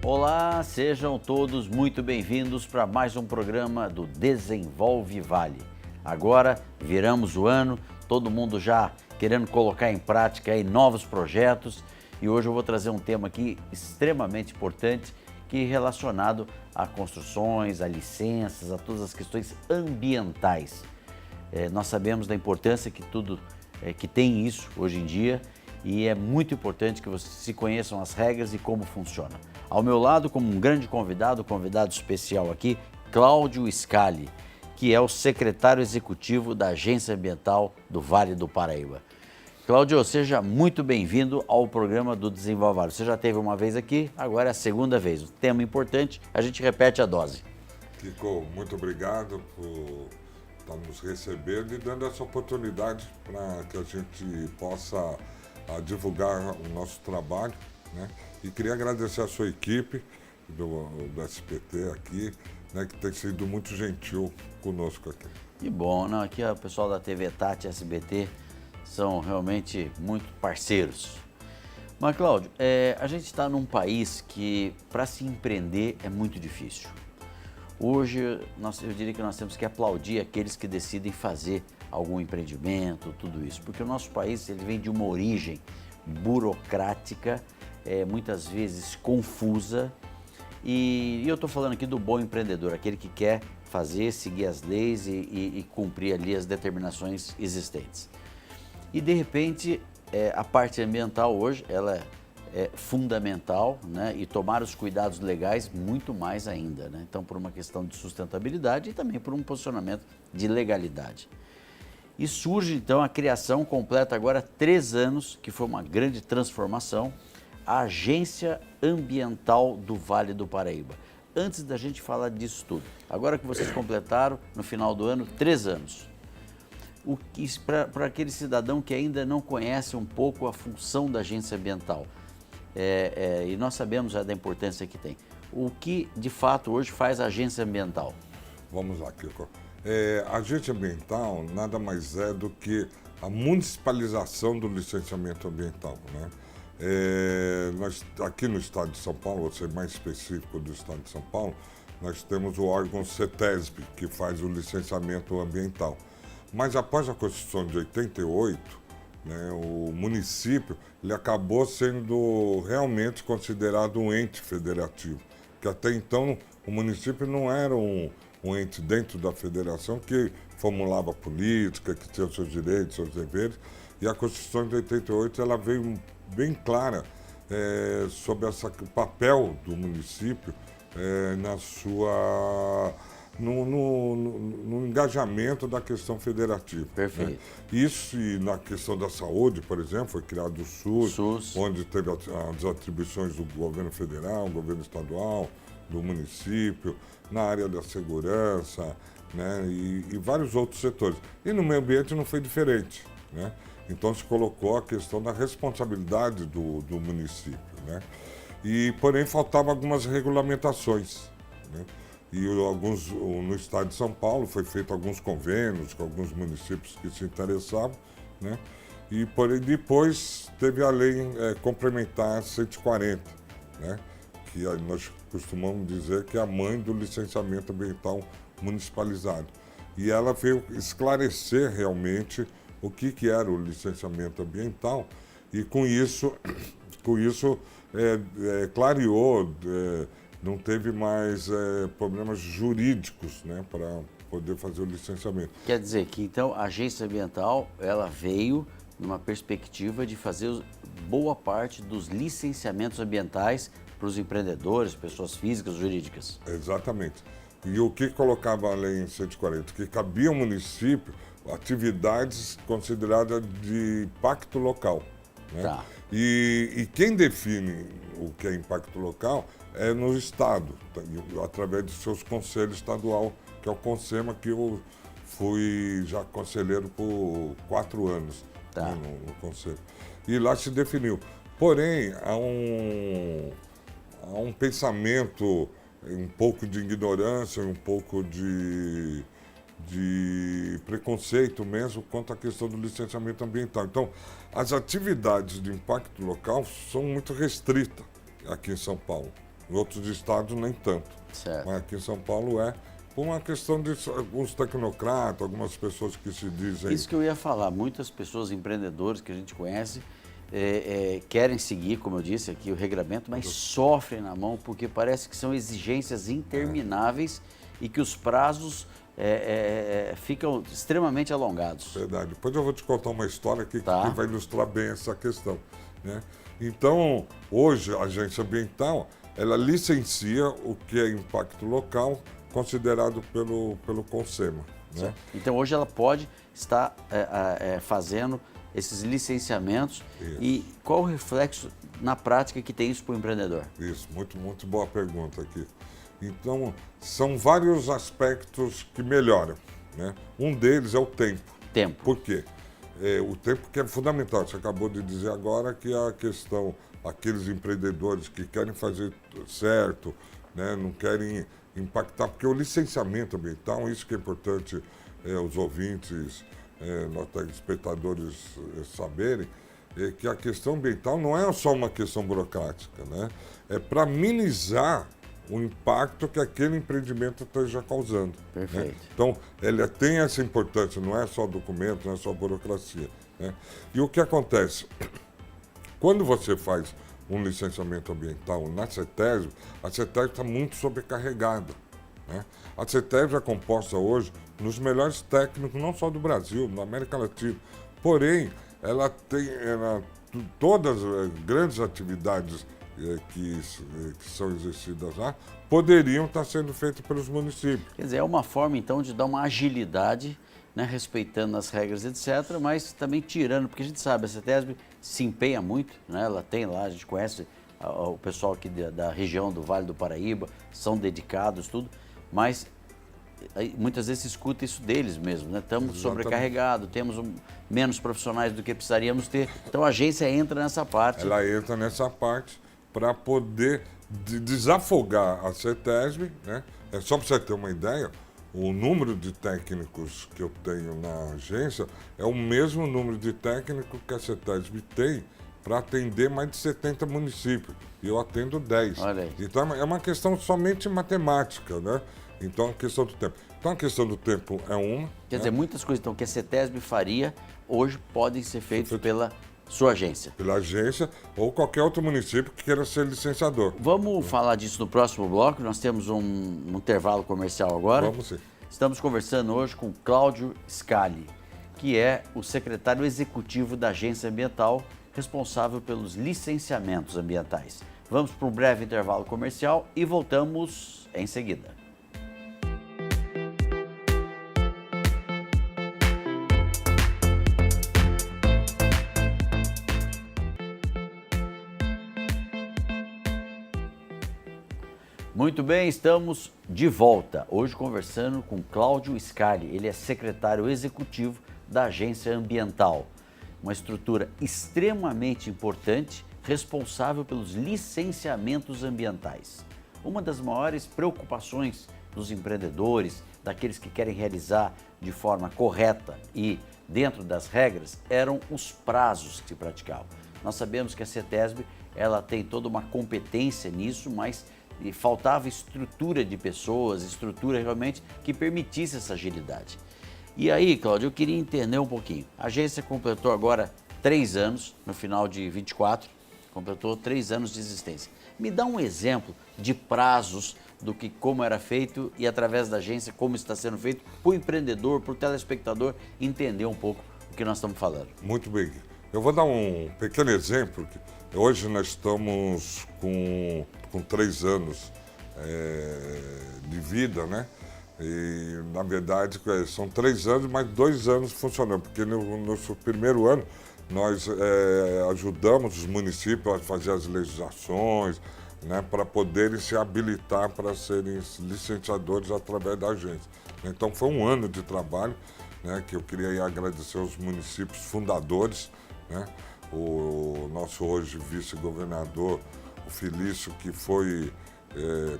Olá, sejam todos muito bem-vindos para mais um programa do Desenvolve Vale. Agora viramos o ano, todo mundo já querendo colocar em prática aí novos projetos e hoje eu vou trazer um tema aqui extremamente importante que é relacionado a construções, a licenças, a todas as questões ambientais. Nós sabemos da importância que tudo que tem isso hoje em dia e é muito importante que vocês se conheçam as regras e como funciona. Ao meu lado, como um grande convidado especial aqui, Cláudio Scali, que é o secretário executivo da Agência Ambiental do Vale do Paraíba. Cláudio, seja muito bem-vindo ao programa do Desenvolve Vale. Você já esteve uma vez aqui, agora é a segunda vez. O tema importante, a gente repete a dose. Kiko, muito obrigado por estar nos recebendo e dando essa oportunidade para que a gente possa divulgar o nosso trabalho, né? E queria agradecer a sua equipe do SBT aqui, né, que tem sido muito gentil conosco aqui. Que bom, não, aqui o pessoal da TV Tati SBT são realmente muito parceiros. Mas, Cláudio, a gente está num país que para se empreender é muito difícil. Hoje, eu diria que nós temos que aplaudir aqueles que decidem fazer algum empreendimento, tudo isso, porque o nosso país ele vem de uma origem burocrática, muitas vezes confusa, e eu estou falando aqui do bom empreendedor, aquele que quer fazer, seguir as leis e cumprir ali as determinações existentes. E de repente, a parte ambiental hoje, ela é fundamental, né? E tomar os cuidados legais muito mais ainda, né? Então, por uma questão de sustentabilidade e também por um posicionamento de legalidade. E surge então a criação completa agora 3 anos, que foi uma grande transformação, a Agência Ambiental do Vale do Paraíba. Antes da gente falar disso tudo, agora que vocês completaram no final do ano 3 anos, para aquele cidadão que ainda não conhece um pouco a função da agência ambiental, e nós sabemos já da importância que tem, o que de fato hoje faz a agência ambiental? Vamos lá, Kiko. A agência ambiental nada mais é do que a municipalização do licenciamento ambiental, né? Nós, aqui no estado de São Paulo, vou ser mais específico do estado de São Paulo, nós temos o órgão CETESB, que faz o licenciamento ambiental. Mas após a Constituição de 88, né, o município ele acabou sendo realmente considerado um ente federativo, que até então o município não era um ente dentro da federação que formulava política, que tinha seus direitos, seus deveres, e a Constituição de 88 ela veio bem clara sobre o papel do município no engajamento da questão federativa. Perfeito. Né? Isso e na questão da saúde, por exemplo, foi criado o SUS, onde teve as atribuições do governo federal, governo estadual, do município, na área da segurança, né? E vários outros setores. E no meio ambiente não foi diferente, né? Então se colocou a questão da responsabilidade do município, né? Porém faltavam algumas regulamentações, né? E no estado de São Paulo foi feito alguns convênios com alguns municípios que se interessavam, né? Porém depois teve a lei complementar 140, né? Que nós costumamos dizer que é a mãe do licenciamento ambiental municipalizado. E ela veio esclarecer realmente o que era o licenciamento ambiental e com isso clareou, não teve mais problemas jurídicos, né, para poder fazer o licenciamento. Quer dizer que então a agência ambiental ela veio numa perspectiva de fazer boa parte dos licenciamentos ambientais para os empreendedores, pessoas físicas, jurídicas. Exatamente. E o que colocava a lei em 140? Que cabia ao município atividades consideradas de impacto local, né? Tá. E quem define o que é impacto local é no Estado, através de seus conselhos estadual, que é o CONSEMA, que eu fui já conselheiro por 4 anos, tá, né, no conselho. E lá se definiu. Porém, há um pensamento, um pouco de ignorância, um pouco de preconceito mesmo quanto à questão do licenciamento ambiental. Então, as atividades de impacto local são muito restritas aqui em São Paulo, Em outros estados, nem tanto. Certo. Mas aqui em São Paulo por uma questão de alguns tecnocratas, algumas pessoas que se dizem... Isso que eu ia falar, muitas pessoas, empreendedores que a gente conhece, querem seguir, como eu disse aqui, o regramento, mas sofrem na mão porque parece que são exigências intermináveis e que os prazos ficam extremamente alongados. Verdade. Depois eu vou te contar uma história aqui Tá. que vai ilustrar bem essa questão, né? Então, hoje, a agência ambiental, ela licencia o que é impacto local considerado pelo CONSEMA, né? Então, hoje ela pode estar fazendo esses licenciamentos. Isso. E qual o reflexo na prática que tem isso para o empreendedor? Isso, muito, muito boa pergunta aqui. Então, são vários aspectos que melhoram, né? Um deles é o tempo. Tempo. Por quê? O tempo que é fundamental. Você acabou de dizer agora que a questão, aqueles empreendedores que querem fazer certo, né, não querem impactar, porque o licenciamento ambiental, isso que é importante os ouvintes, nós telespectadores saberem, é que a questão ambiental não é só uma questão burocrática, né? É para minimizar o impacto que aquele empreendimento esteja causando. Perfeito. Né? Então, ele tem essa importância, não é só documento, não é só burocracia, né? E o que acontece? Quando você faz um licenciamento ambiental na CETESB, a CETESB está muito sobrecarregada, né? A CETESB é composta hoje nos melhores técnicos, não só do Brasil, da América Latina. Porém, ela tem todas as grandes atividades que são exercidas lá, poderiam estar sendo feitas pelos municípios. Quer dizer, é uma forma, então, de dar uma agilidade, né, respeitando as regras, etc., mas também tirando, porque a gente sabe, a CETESB se empenha muito, né, ela tem lá, a gente conhece o pessoal aqui da região do Vale do Paraíba, são dedicados, tudo, mas muitas vezes se escuta isso deles mesmo, né? Estamos sobrecarregados, temos menos profissionais do que precisaríamos ter, então a agência entra nessa parte. Ela entra nessa parte para poder desafogar a CETESB, né? Só para você ter uma ideia, o número de técnicos que eu tenho na agência é o mesmo número de técnicos que a CETESB tem para atender mais de 70 municípios. E eu atendo 10. Olha aí. Então é uma questão somente matemática, né? Então a questão do tempo. Então a questão do tempo é uma. Quer dizer, muitas coisas então, que a CETESB faria, hoje podem ser feitas pela sua agência. Pela agência ou qualquer outro município que queira ser licenciador. Vamos falar disso no próximo bloco, nós temos um intervalo comercial agora. Vamos sim. Estamos conversando hoje com Cláudio Scali, que é o secretário executivo da Agência Ambiental, responsável pelos licenciamentos ambientais. Vamos para um breve intervalo comercial e voltamos em seguida. Muito bem, estamos de volta. Hoje conversando com Cláudio Scali. Ele é secretário executivo da Agência Ambiental, uma estrutura extremamente importante, responsável pelos licenciamentos ambientais. Uma das maiores preocupações dos empreendedores, daqueles que querem realizar de forma correta e dentro das regras, eram os prazos que se praticavam. Nós sabemos que a CETESB ela tem toda uma competência nisso, mas faltava estrutura de pessoas, estrutura realmente que permitisse essa agilidade. E aí, Cláudio, eu queria entender um pouquinho. A agência completou agora 3 anos, no final de 24, completou 3 anos de existência. Me dá um exemplo de prazos do que como era feito e através da agência como está sendo feito para o empreendedor, para o telespectador entender um pouco o que nós estamos falando. Muito bem. Eu vou dar um pequeno exemplo. Hoje nós estamos com 3 anos de vida, né? E, na verdade, são 3 anos, mas 2 anos funcionando, porque no nosso primeiro ano nós ajudamos os municípios a fazer as legislações, né, para poderem se habilitar para serem licenciadores através da agência. Então foi um ano de trabalho, né, que eu queria agradecer aos municípios fundadores, né? O nosso hoje vice-governador, o Felício, que foi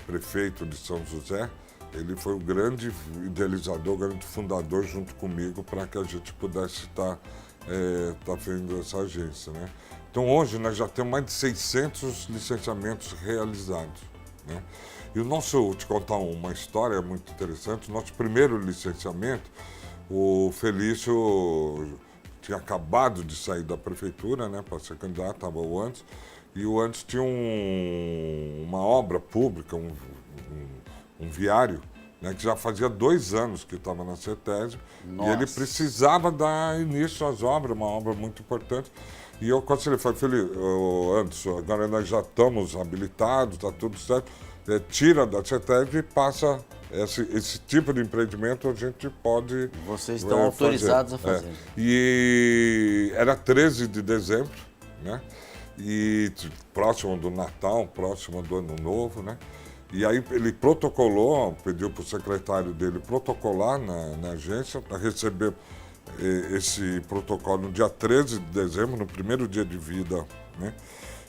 prefeito de São José, ele foi o grande idealizador, o grande fundador junto comigo para que a gente pudesse estar fazendo essa agência, né? Então hoje nós já temos mais de 600 licenciamentos realizados, né? E vou te contar uma história muito interessante. O nosso primeiro licenciamento, o Felício tinha acabado de sair da prefeitura, né, para ser candidato, estava o Antes, e o Antes tinha uma obra pública, um viário, né, que já fazia 2 anos que estava na CETESB, e ele precisava dar início às obras, uma obra muito importante. E eu aconselhei, falei, Antes, agora nós já estamos habilitados, está tudo certo, tira da CETESB e passa esse tipo de empreendimento, a gente pode... Vocês estão autorizados a fazer. E era 13 de dezembro, né? E próximo do Natal, próximo do Ano Novo, né? E aí ele protocolou, pediu para o secretário dele protocolar na agência para receber esse protocolo no dia 13 de dezembro, no primeiro dia de vida, né?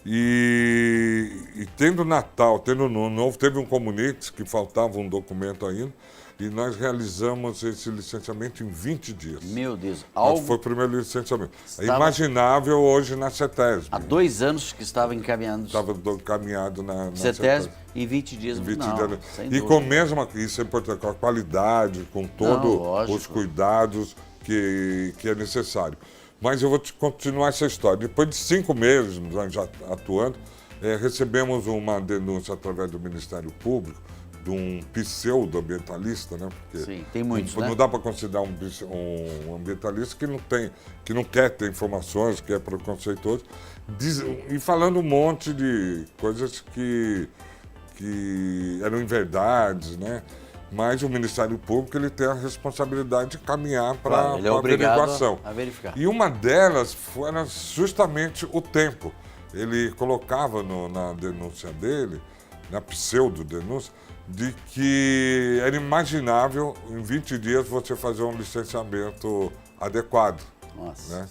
E tendo Natal, tendo Ano Novo, teve um comunique que faltava um documento ainda, e nós realizamos esse licenciamento em 20 dias. Meu Deus. Foi o primeiro licenciamento. É imaginável hoje na CETESB. Há 2 anos que estava encaminhado. Estava encaminhado na CETESB e 20 dias. 20 não, dias. E com isso é importante, com a qualidade, com todos os cuidados que é necessário. Mas eu vou continuar essa história. Depois de 5 meses nós já atuando, recebemos uma denúncia através do Ministério Público de um pseudo-ambientalista, né? Porque sim, tem muitos, né? Não dá para considerar um ambientalista que não quer ter informações, que é preconceituoso, e falando um monte de coisas que eram inverdades, né? Mas o Ministério Público ele tem a responsabilidade de caminhar para a averiguação. A verificar. E uma delas era justamente o tempo. Ele colocava na denúncia dele, na pseudo-denúncia, de que era imaginável em 20 dias você fazer um licenciamento adequado. Nossa. Né?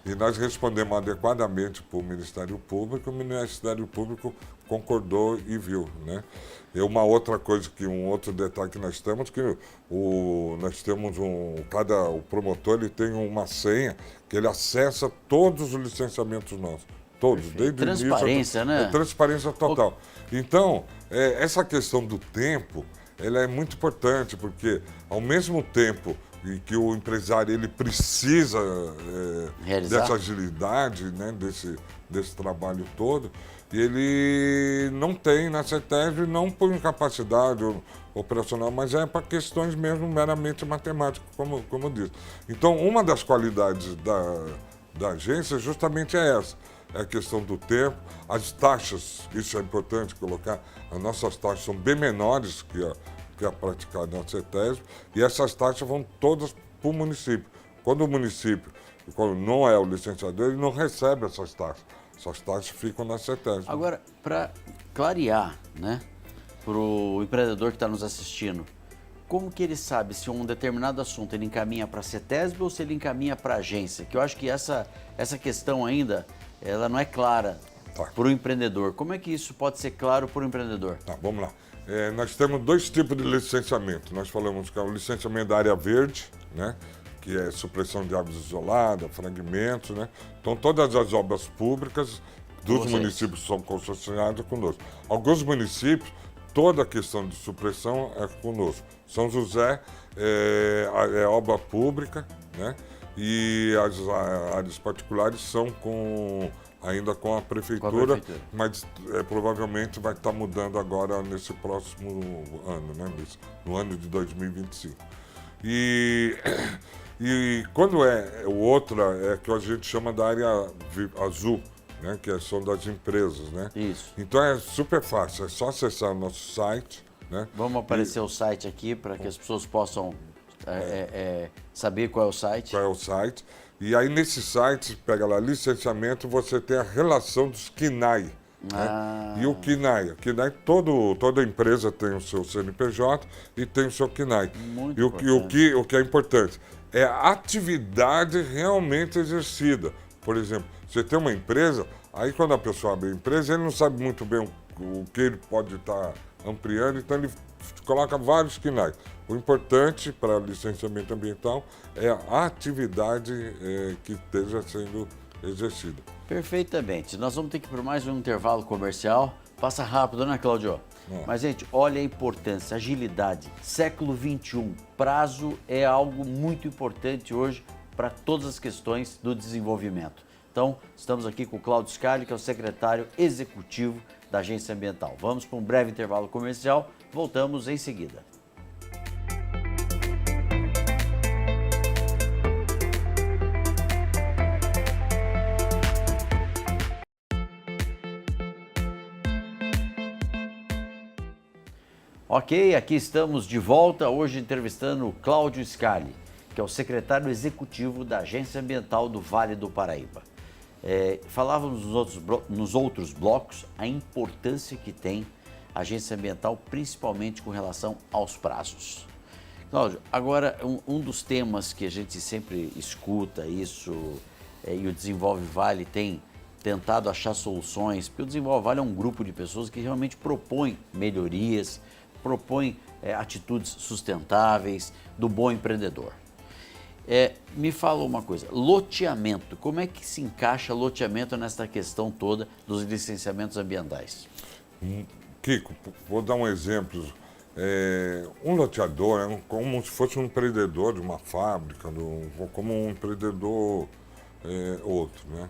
E nós respondemos adequadamente para o Ministério Público, o Ministério Público concordou e viu, né? E uma outra coisa, um outro detalhe que nós temos, que nós temos o promotor ele tem uma senha que ele acessa todos os licenciamentos nossos. Todos, perfeito. Desde transparência, o início, né? Transparência total. Então, essa questão do tempo, ela é muito importante, porque ao mesmo tempo que o empresário ele precisa dessa agilidade, né? desse trabalho todo, ele não tem na CETESB, não por incapacidade operacional, mas é para questões mesmo meramente matemáticas, como eu disse. Então, uma das qualidades da agência justamente é essa. É a questão do tempo, as taxas, isso é importante colocar, as nossas taxas são bem menores que a praticada na CETESB, e essas taxas vão todas para o município. Quando o município, quando não é o licenciador, ele não recebe essas taxas. Essas taxas ficam na CETESB. Agora, para clarear, né, para o empreendedor que está nos assistindo, como que ele sabe se um determinado assunto ele encaminha para a CETESB ou se ele encaminha para a agência? Que eu acho que essa questão ainda, ela não é clara para o empreendedor. Como é que isso pode ser claro para o empreendedor? Tá, vamos lá. Nós temos 2 tipos de licenciamento. Nós falamos que é o licenciamento da área verde, né, que é supressão de árvores isoladas, fragmentos, né? Então, todas as obras públicas dos municípios são concessionadas conosco. Alguns municípios, toda a questão de supressão é conosco. São José é obra pública, né? E as áreas particulares são ainda com a prefeitura, mas provavelmente vai estar mudando agora nesse próximo ano, né? No ano de 2025. E quando o outro é que a gente chama da área azul, né? Que são das empresas, né? Isso. Então é super fácil, é só acessar o nosso site, né? Vamos aparecer o site aqui para que as pessoas possam saber qual é o site. Qual é o site. E aí nesse site, pega lá licenciamento, você tem a relação dos KNAI. Né? E o KNAI, toda empresa tem o seu CNPJ e tem o seu KNAI. Muito e o que é importante é a atividade realmente exercida. Por exemplo, você tem uma empresa, aí quando a pessoa abre a empresa, ele não sabe muito bem o que ele pode estar ampliando, então ele coloca vários KNAI. O importante para licenciamento ambiental é a atividade que esteja sendo exercida. Perfeitamente. Nós vamos ter que ir para mais um intervalo comercial. Passa rápido, né, Cláudio? É. Mas, gente, olha a importância, agilidade. Século XXI, prazo é algo muito importante hoje para todas as questões do desenvolvimento. Então, estamos aqui com o Cláudio Scali, que é o secretário executivo da Agência Ambiental. Vamos para um breve intervalo comercial, voltamos em seguida. Ok, aqui estamos de volta, hoje entrevistando o Cláudio Scali, que é o secretário executivo da Agência Ambiental do Vale do Paraíba. Falávamos nos outros blocos a importância que tem a Agência Ambiental, principalmente com relação aos prazos. Cláudio, agora um dos temas que a gente sempre escuta isso, e o Desenvolve Vale tem tentado achar soluções, porque o Desenvolve Vale é um grupo de pessoas que realmente propõe melhorias, propõe atitudes sustentáveis do bom empreendedor. Me fala uma coisa, loteamento, como é que se encaixa loteamento nessa questão toda dos licenciamentos ambientais? Kiko, vou dar um exemplo. Um loteador é como se fosse um empreendedor de uma fábrica, como um empreendedor outro, né?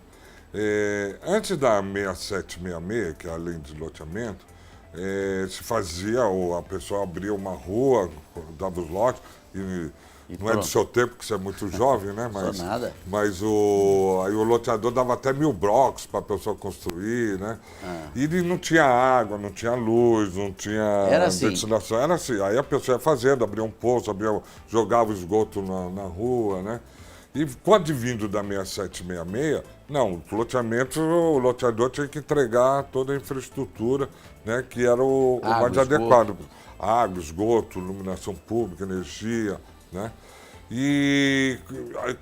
Antes da 6766, que é a lei de loteamento, se fazia, ou a pessoa abria uma rua, dava os lotes, e não é do seu tempo, porque você é muito jovem, né? Mas, nada. Aí o loteador dava até 1000 blocos para a pessoa construir, né? E não tinha água, não tinha luz, não tinha ventilação. Era assim. Aí a pessoa ia fazendo, abria um poço, jogava o esgoto na rua, né? E com o advindo da 6766, não, o loteador tinha que entregar toda a infraestrutura, né, que era o mais adequado. Água, esgoto, iluminação pública, energia, né? E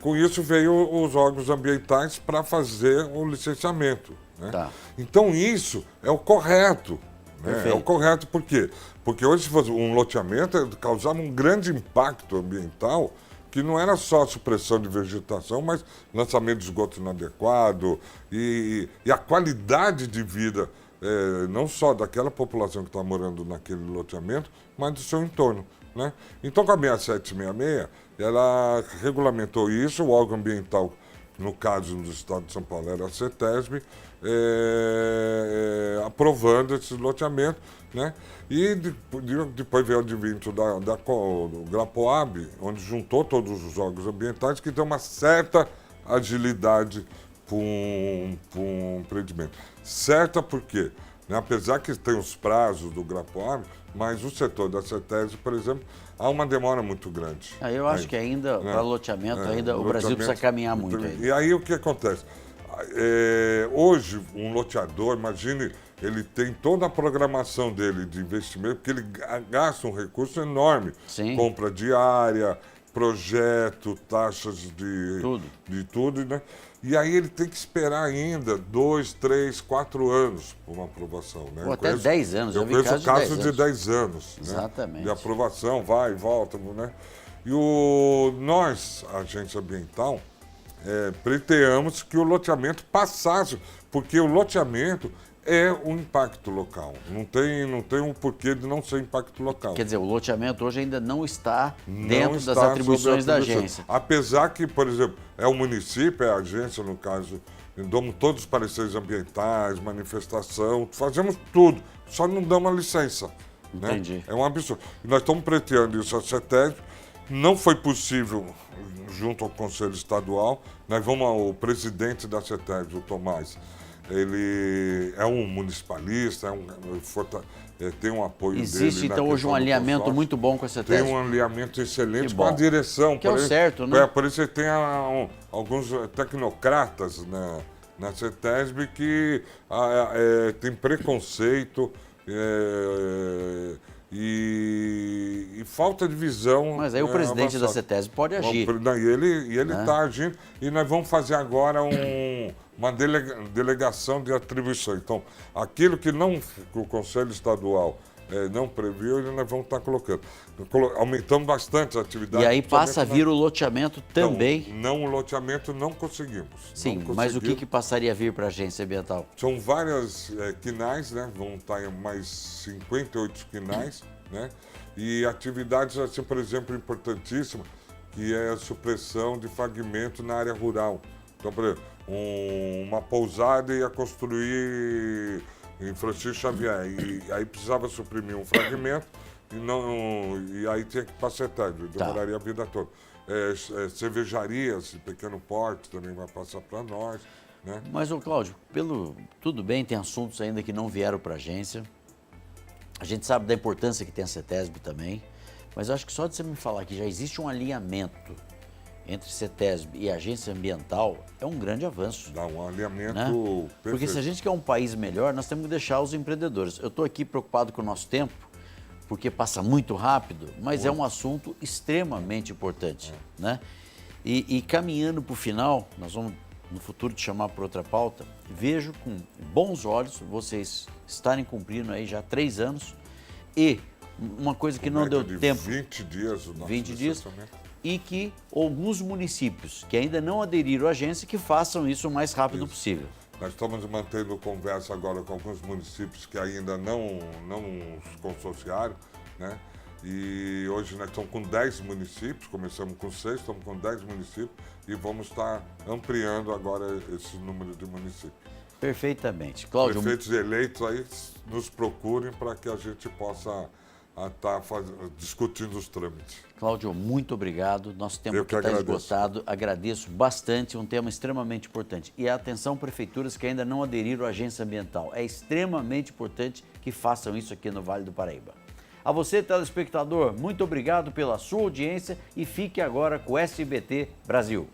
com isso veio os órgãos ambientais para fazer o licenciamento, né? Tá. Então isso é o correto, né? É o correto por quê? Porque hoje se fosse um loteamento causava um grande impacto ambiental, que não era só supressão de vegetação, mas lançamento de esgoto inadequado e a qualidade de vida, não só daquela população que está morando naquele loteamento, mas do seu entorno, né? Então, com a 6766, ela regulamentou isso, o órgão ambiental, no caso do Estado de São Paulo, era a CETESB, aprovando esse loteamento, né? E depois veio o advento do GRAPOAB, onde juntou todos os órgãos ambientais, que deu uma certa agilidade para um empreendimento. Certa por quê? Né? Apesar que tem os prazos do GRAPOAB, mas o setor da CETESB, por exemplo, há uma demora muito grande. Eu acho que ainda, para loteamento, o Brasil precisa caminhar muito. E aí o que acontece? Hoje, um loteador, imagine, ele tem toda a programação dele de investimento, porque ele gasta um recurso enorme. Sim. Compra de área, projeto, taxas de tudo, né? E aí ele tem que esperar ainda 2, 3, 4 anos para uma aprovação, né? Ou até 10 anos. Eu conheço casos de 10 anos. Exatamente. Né? De aprovação, vai e volta, né? E nós, a agência ambiental, pleiteamos que o loteamento passasse, porque o loteamento é um impacto local. Não tem um porquê de não ser impacto local. Quer dizer, o loteamento hoje ainda não está dentro das atribuições da agência. Apesar que, por exemplo, é o município, é a agência, no caso, damos todos os pareceres ambientais, manifestação, fazemos tudo, só não damos a licença. Entendi. Né? É um absurdo. Nós estamos pleiteando isso à CETESB, não foi possível junto ao Conselho Estadual. O presidente da CETESB, o Tomás, ele é um municipalista, tem um apoio dele. Existe, então, hoje um alinhamento muito bom com a CETESB? Tem um alinhamento excelente com a direção. Que é o certo, né? Por isso tem alguns tecnocratas na CETESB que tem preconceito e falta de visão. Mas aí o presidente da CETESB pode agir. E ele está agindo, e nós vamos fazer agora uma delegação de atribuições. Então, aquilo que o Conselho Estadual não previu e nós vamos estar colocando. Aumentamos bastante a atividade. E aí passa a vir o loteamento também? Não, o loteamento não conseguimos. Sim, mas o que passaria a vir para a agência ambiental? São várias quinais, né? Vão estar em mais 58 quinais, né? E atividades, assim, por exemplo, importantíssimas, que é a supressão de fragmento na área rural. Então, por exemplo, uma pousada ia construir em Francisco Xavier, e aí precisava suprimir um fragmento, e aí tinha que pacetar, demoraria a vida toda. Cervejarias de pequeno porte também vai passar para nós, né? Mas, ô Cláudio, tudo bem, tem assuntos ainda que não vieram para a agência. A gente sabe da importância que tem a CETESB também, mas eu acho que só de você me falar que já existe um alinhamento entre CETESB e agência ambiental é um grande avanço. Dá um alinhamento, né? Perfeito. Porque se a gente quer um país melhor, nós temos que deixar os empreendedores. Eu estou aqui preocupado com o nosso tempo, porque passa muito rápido, mas é um assunto extremamente importante. Né? E caminhando para o final, nós vamos no futuro te chamar para outra pauta, vejo com bons olhos vocês estarem cumprindo aí já 3 anos e uma coisa que não deu tempo. 20 dias o nosso 20 dias. E que alguns municípios que ainda não aderiram à agência, que façam isso o mais rápido possível. Nós estamos mantendo conversa agora com alguns municípios que ainda não se consorciaram, né? E hoje nós estamos com 10 municípios, começamos com 6, estamos com 10 municípios e vamos estar ampliando agora esse número de municípios. Perfeitamente. Cláudio, prefeitos eleitos aí nos procurem para que a gente possa estar discutindo os trâmites. Cláudio, muito obrigado. Nosso tempo aqui está esgotado. Agradeço bastante, um tema extremamente importante. E atenção, prefeituras que ainda não aderiram à agência ambiental. É extremamente importante que façam isso aqui no Vale do Paraíba. A você, telespectador, muito obrigado pela sua audiência e fique agora com o SBT Brasil.